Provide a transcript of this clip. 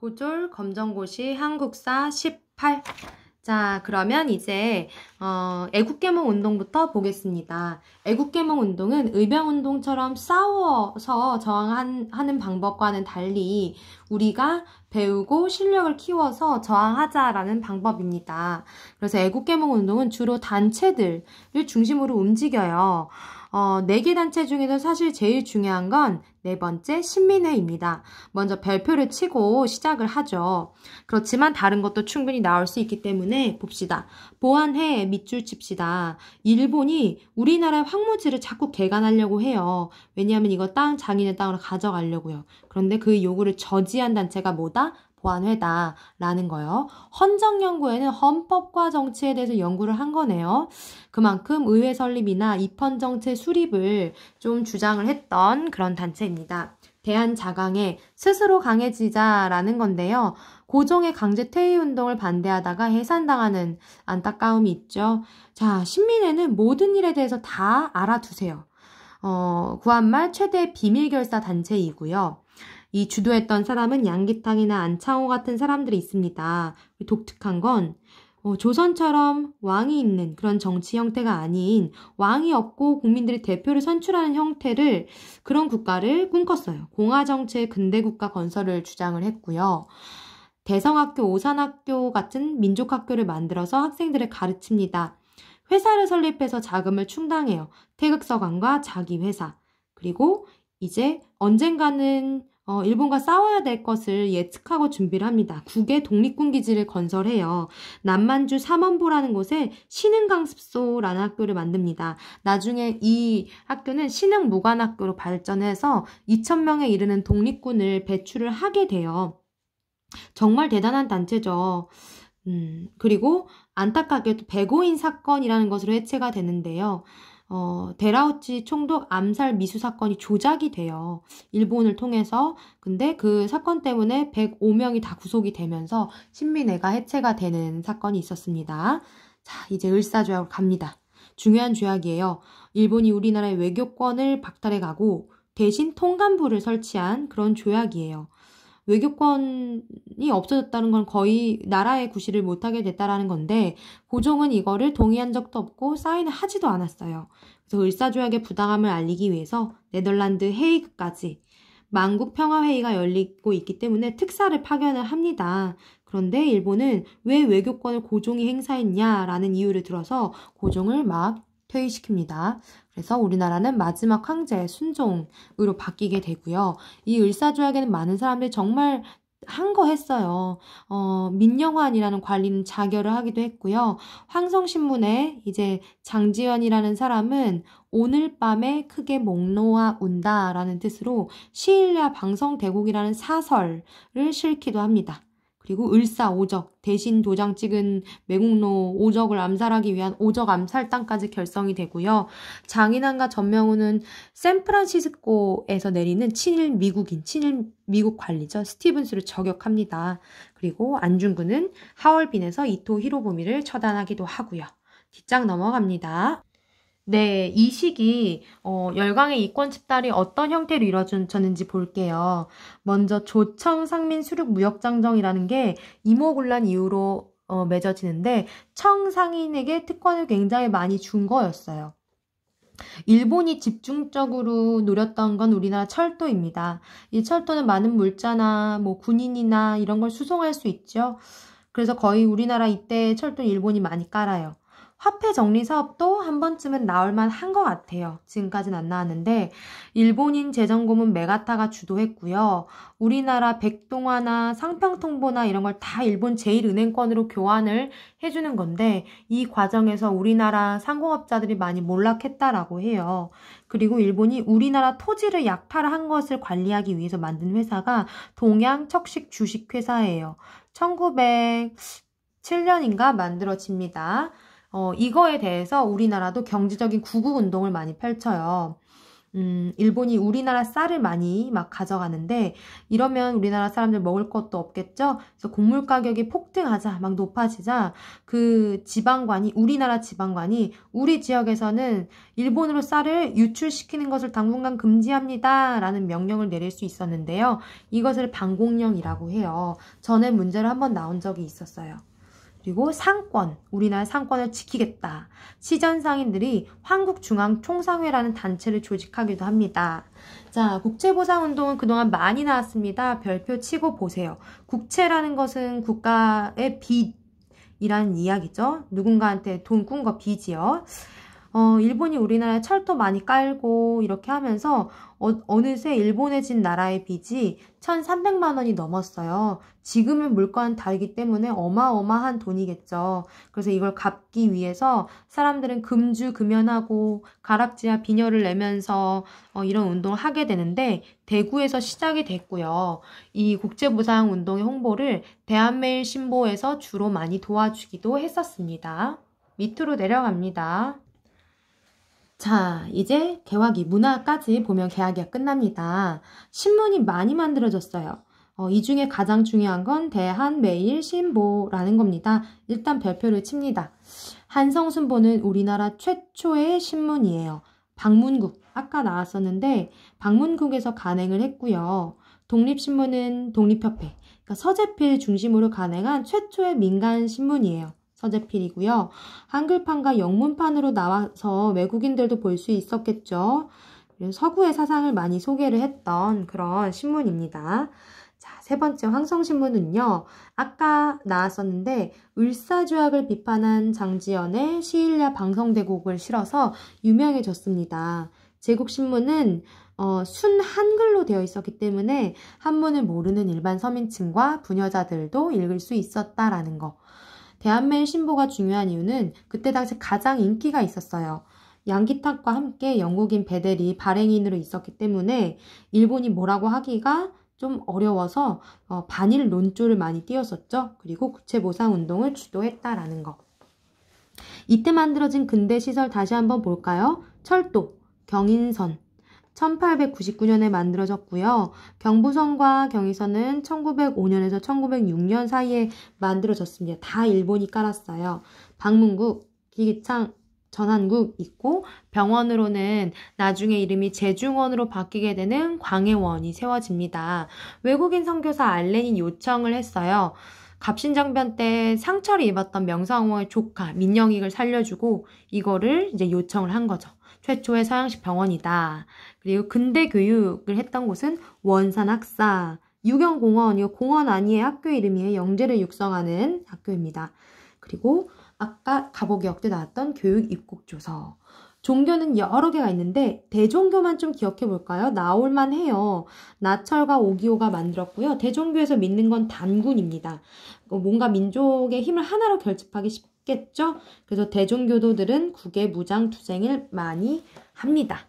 고졸 검정고시 한국사 18. 자, 그러면 이제 애국계몽 운동부터 보겠습니다. 애국계몽 운동은 의병운동처럼 싸워서 저항하는 방법과는 달리 우리가 배우고 실력을 키워서 저항하자라는 방법입니다. 그래서 애국계몽 운동은 주로 단체들을 중심으로 움직여요. 4개 단체 중에서 사실 제일 중요한 건 네 번째 신민회입니다. 먼저 별표를 치고 시작을 하죠. 그렇지만 다른 것도 충분히 나올 수 있기 때문에 봅시다. 보안회에 밑줄 칩시다. 일본이 우리나라의 황무지를 자꾸 개간하려고 해요. 왜냐하면 이거 자기네 땅으로 가져가려고요. 그런데 그 요구를 저지한 단체가 뭐다? 보안회다라는 거요. 헌정연구회는 헌법과 정치에 대해서 연구를 한 거네요. 그만큼 의회 설립이나 입헌정체 수립을 좀 주장을 했던 그런 단체입니다. 대한자강회, 스스로 강해지자라는 건데요. 고종의 강제 퇴위운동을 반대하다가 해산당하는 안타까움이 있죠. 자, 신민회는 모든 일에 대해서 다 알아두세요. 구한말 최대 비밀결사 단체이고요. 이 주도했던 사람은 양기탕이나 안창호 같은 사람들이 있습니다. 독특한 건 조선처럼 왕이 있는 그런 정치 형태가 아닌 왕이 없고 국민들이 대표를 선출하는 형태를 그런 국가를 꿈꿨어요. 공화정치의 근대국가 건설을 주장을 했고요. 대성학교, 오산학교 같은 민족학교를 만들어서 학생들을 가르칩니다. 회사를 설립해서 자금을 충당해요. 태극서관과 자기 회사. 그리고 이제 언젠가는 일본과 싸워야 될 것을 예측하고 준비를 합니다. 국외 독립군 기지를 건설해요. 남만주 삼원보라는 곳에 신흥강습소라는 학교를 만듭니다. 나중에 이 학교는 신흥무관학교로 발전해서 2,000명에 이르는 독립군을 배출을 하게 돼요. 정말 대단한 단체죠. 그리고 안타깝게도 백오인 사건이라는 것으로 해체가 되는데요. 데라우치 총독 암살 미수 사건이 조작이 돼요. 일본을 통해서. 근데 그 사건 때문에 105명이 다 구속이 되면서 신민회가 해체가 되는 사건이 있었습니다. 자, 이제 을사조약으로 갑니다. 중요한 조약이에요. 일본이 우리나라의 외교권을 박탈해 가고 대신 통감부를 설치한 그런 조약이에요. 외교권이 없어졌다는 건 거의 나라의 구실을 못하게 됐다라는 건데 고종은 이거를 동의한 적도 없고 사인을 하지도 않았어요. 그래서 을사조약의 부당함을 알리기 위해서 네덜란드 헤이그까지 만국평화회의가 열리고 있기 때문에 특사를 파견을 합니다. 그런데 일본은 왜 외교권을 고종이 행사했냐라는 이유를 들어서 고종을 막 퇴위시킵니다. 그래서 우리나라는 마지막 황제 순종으로 바뀌게 되고요. 이 을사조약에는 많은 사람들이 정말 한 거 했어요. 민영환이라는 관리는 자결을 하기도 했고요. 황성신문에 이제 장지연이라는 사람은 오늘 밤에 크게 목 놓아 운다라는 뜻으로 시일야 방성대곡이라는 사설을 실기도 합니다. 그리고 을사오적, 대신 도장 찍은 매국노 오적을 암살하기 위한 오적 암살단까지 결성이 되고요. 장인환과 전명훈은 샌프란시스코에서 내리는 친일 미국 관리죠. 스티븐스를 저격합니다. 그리고 안중근은 하얼빈에서 이토 히로부미를 처단하기도 하고요. 뒷장 넘어갑니다. 네, 이 시기 열강의 이권 집달이 어떤 형태로 이루어졌는지 볼게요. 먼저 조청 상민 수륙 무역장정이라는 게 이모군란 이후로 맺어지는데 청 상인에게 특권을 굉장히 많이 준 거였어요. 일본이 집중적으로 노렸던 건 우리나라 철도입니다. 이 철도는 많은 물자나 군인이나 이런 걸 수송할 수 있죠. 그래서 거의 우리나라 이때 철도 일본이 많이 깔아요. 화폐 정리 사업도 한 번쯤은 나올만 한 것 같아요. 지금까지는 안 나왔는데 일본인 재정고문 메가타가 주도했고요. 우리나라 백동화나 상평통보나 이런 걸 다 일본 제1은행권으로 교환을 해주는 건데 이 과정에서 우리나라 상공업자들이 많이 몰락했다라고 해요. 그리고 일본이 우리나라 토지를 약탈한 것을 관리하기 위해서 만든 회사가 동양척식 주식회사예요. 1907년인가 만들어집니다. 이거에 대해서 우리나라도 경제적인 구국운동을 많이 펼쳐요. 일본이 우리나라 쌀을 많이 막 가져가는데 이러면 우리나라 사람들 먹을 것도 없겠죠? 그래서 곡물 가격이 폭등하자 막 높아지자 그 지방관이 우리나라 지방관이 우리 지역에서는 일본으로 쌀을 유출시키는 것을 당분간 금지합니다 라는 명령을 내릴 수 있었는데요. 이것을 방공령이라고 해요. 전에 문제로 한번 나온 적이 있었어요. 그리고 상권, 우리나라 상권을 지키겠다. 시전상인들이 한국중앙총상회라는 단체를 조직하기도 합니다. 자, 국채보상운동은 그동안 많이 나왔습니다. 별표 치고 보세요. 국채라는 것은 국가의 빚이라는 이야기죠. 누군가한테 돈 꾼 거 빚이요. 일본이 우리나라에 철도 많이 깔고 이렇게 하면서 어느새 일본에 진 나라의 빚이 1,300만 원이 넘었어요. 지금은 물가는 다르기 때문에 어마어마한 돈이겠죠. 그래서 이걸 갚기 위해서 사람들은 금주금연하고 가락지와 비녀를 내면서 이런 운동을 하게 되는데 대구에서 시작이 됐고요. 이 국제보상 운동의 홍보를 대한매일신보에서 주로 많이 도와주기도 했었습니다. 밑으로 내려갑니다. 자, 이제 개화기 문화까지 보면 개화기가 끝납니다. 신문이 많이 만들어졌어요. 이 중에 가장 중요한 건 대한매일신보라는 겁니다. 일단 별표를 칩니다. 한성순보는 우리나라 최초의 신문이에요. 방문국, 아까 나왔었는데 방문국에서 간행을 했고요. 독립신문은 독립협회, 그러니까 서재필 중심으로 간행한 최초의 민간 신문이에요. 서재필이고요. 한글판과 영문판으로 나와서 외국인들도 볼 수 있었겠죠. 서구의 사상을 많이 소개를 했던 그런 신문입니다. 자, 세 번째 황성신문은요. 아까 나왔었는데 을사조약을 비판한 장지연의 시일야 방성대곡을 실어서 유명해졌습니다. 제국신문은 순 한글로 되어 있었기 때문에 한문을 모르는 일반 서민층과 부녀자들도 읽을 수 있었다라는 거. 대한매일신보가 중요한 이유는 그때 당시 가장 인기가 있었어요. 양기탁과 함께 영국인 베델이 발행인으로 있었기 때문에 일본이 뭐라고 하기가 좀 어려워서 반일 논조를 많이 띄웠었죠. 그리고 국채보상운동을 주도했다라는 거. 이때 만들어진 근대시설 다시 한번 볼까요? 철도, 경인선. 1899년에 만들어졌고요. 경부선과 경의선은 1905년에서 1906년 사이에 만들어졌습니다. 다 일본이 깔았어요. 방문국, 기기창, 전한국 있고 병원으로는 나중에 이름이 제중원으로 바뀌게 되는 광해원이 세워집니다. 외국인 선교사 알렌이 요청을 했어요. 갑신정변 때 상처를 입었던 명성황후의 조카 민영익을 살려주고 이거를 이제 요청을 한 거죠. 최초의 서양식 병원이다. 그리고 근대 교육을 했던 곳은 원산학사, 유경공원, 이거 공원 아니에요. 학교 이름이에요. 영재를 육성하는 학교입니다. 그리고 아까 가보기역대 나왔던 교육 입국조서. 종교는 여러 개가 있는데 대종교만 좀 기억해 볼까요? 나올만 해요. 나철과 오기오가 만들었고요. 대종교에서 믿는 건 단군입니다. 뭔가 민족의 힘을 하나로 결집하기 쉽겠죠? 그래서 대종교도들은 국외 무장 투쟁을 많이 합니다.